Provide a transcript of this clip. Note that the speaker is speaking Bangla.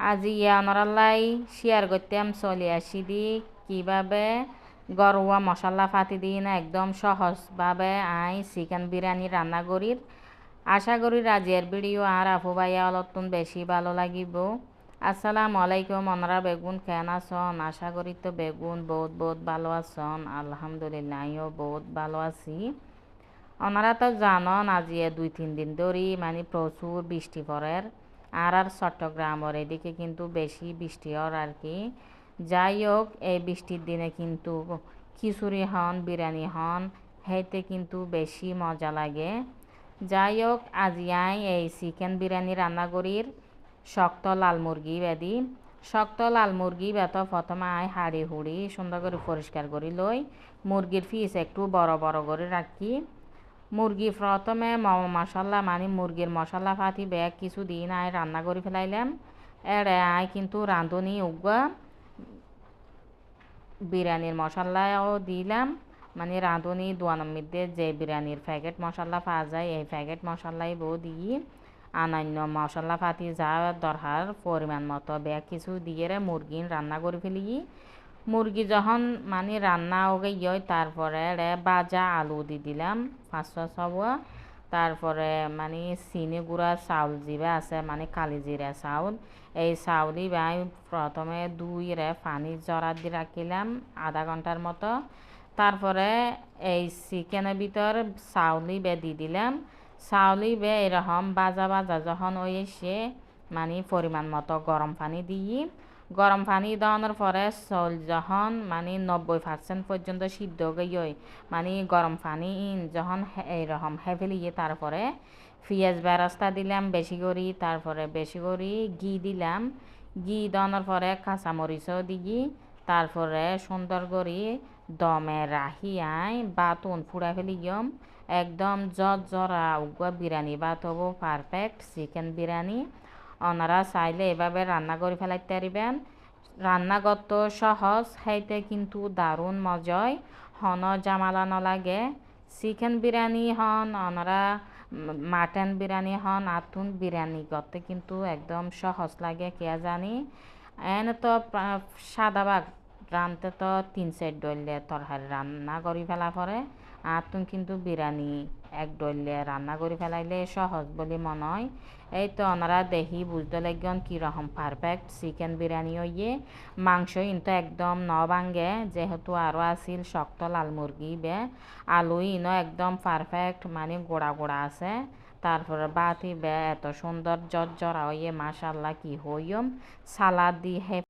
আজি অনরাল্লাই শেয়ার করতাম চলে আসি দি কিভাবে ঘরোয়া মশলা ফাতি দিই না একদম সহজভাবে আই চিকেন বিরিয়ানি রান্না করির। আশা করি রাজিয়ার ভিডিও আর আপু ভাইয়া অলতুন বেশি ভালো লাগিব। আসসালামু আলাইকুম, অনরা বেগুন কেন আছন? আশা করি তো বেগুন বহুত বহুত ভালো আছন। আলহামদুলিল্লাহ আমিও বহুত ভালো আছি। ওনারা তো জানন আজি 2-3 দিন ধরে মানে প্রচুর বৃষ্টি পড়ের আর চট্টগ্রামের এদিকে কিন্তু বেশি বৃষ্টি হওয়ার আর কি। যাই হোক এই বৃষ্টির দিনে কিন্তু খিচুড়ি হন বিরিয়ানি হন হেতে কিন্তু বেশি মজা লাগে। যাই হোক আজি এই চিকেন বিরিয়ানি রান্না করির। শক্ত লাল মুরগি বেদি শক্ত লাল মুরগি বেত প্রথমে হাড়ি হুড়ি সুন্দর করে পরিষ্কার করি লই মুরগির পিস একটু বড় বড় করে রাখি। মুরগি প্রথমে মশলা মানে মুরগির মশলা ফাতি ব্যাগ কিছু দিন রান্না করে ফেলাইলাম। এড়ে কিন্তু রাঁধুনি উগা বিরিয়ানির মশলাও দিলাম। মানে রাঁধুনি দোয়ানোর মধ্যে যে বিরিয়ানির প্যাকেট মশলা পাওয়া যায় এই প্যাকেট মশলাই বউ দিই। অন্যান্য মশলা পাতি যা দরকার পরিমাণ মতো ব্যাগ কিছু দিয়ে মুরগি রান্না করে ফেলি। মুরগি যখন মানে রান্না হয়ে গিয়ে তারপরে বাজা আলু দি দিলাম 500 তারপরে মানে চিনি গুঁড়া চাউল জিবা আছে মানে কালি জিরা চাউল এই চাউলি বাই প্রথমে দুইরে পানি জরা দিয়ে রাখিলাম আধা ঘন্টার মতো। তারপরে এই চিকেনের ভিতর চাউলি বে দি দিলাম। চাউলি বে এরকম বাজা বাজা যখন হয়েছে মানে পরিমাণ মতো গরম পানি দিই। গরম পানি দেওয়ানোর পরে চাউল যখন মানে 90% পর্যন্ত সিদ্ধ হয়ে মানে গরম পানি যখন এইরকম হেফেলিয়ে তারপরে পেঁয়াজ বেরাস্তা দিলাম বেশি করি। তারপরে বেশি করি ঘি দিলাম। ঘি দেওয়ানোর পরে কাঁচামরিচও দিই। তারপরে সুন্দর করে দমে রাখি বাতুন ফুড়া ফেলি গিয়ম একদম জরা উগুয়া বিরিয়ানি বাত হবো পারফেক্ট চিকেন বিরিয়ানি। ওনারা চাইলে এভাবে রান্না করে ফেলাইতে পারিবেন। রান্নাগত সহজ খাইতে কিন্তু দারুণ মজায় হন জামালা নলাগে। চিকেন বিরিয়ানি হন ওনারা মাটন বিরিয়ানি হন আতুন বিরিয়ানি করতে কিন্তু একদম সহজ লাগে কে জানি। এনে তো সাদাবাগ রানতে তো 3-4 ডলে তরকারি রান্না করে ফেলা পরে আতুন কিন্তু বিরিয়ানি 1 ডলে রান্না করে ফেলাইলে সহজ বলে মনে হয়। এই তো ওনারা দেখি বুঝতে লাগন কীরকম পারফেক্ট চিকেন বিরিয়ানি হইয়ে। মাংস কিন্তু একদম ন ভাঙ্গে যেহেতু আরও আসিল শক্ত লাল মুরগি বে আলু একদম পারফেক্ট মানে গোড়া গোড়া আছে। তারপরে বাতি বে এত সুন্দর জর্জরা হইয়ে মাশাল্লাহ কি হইম সালাদ দিয়ে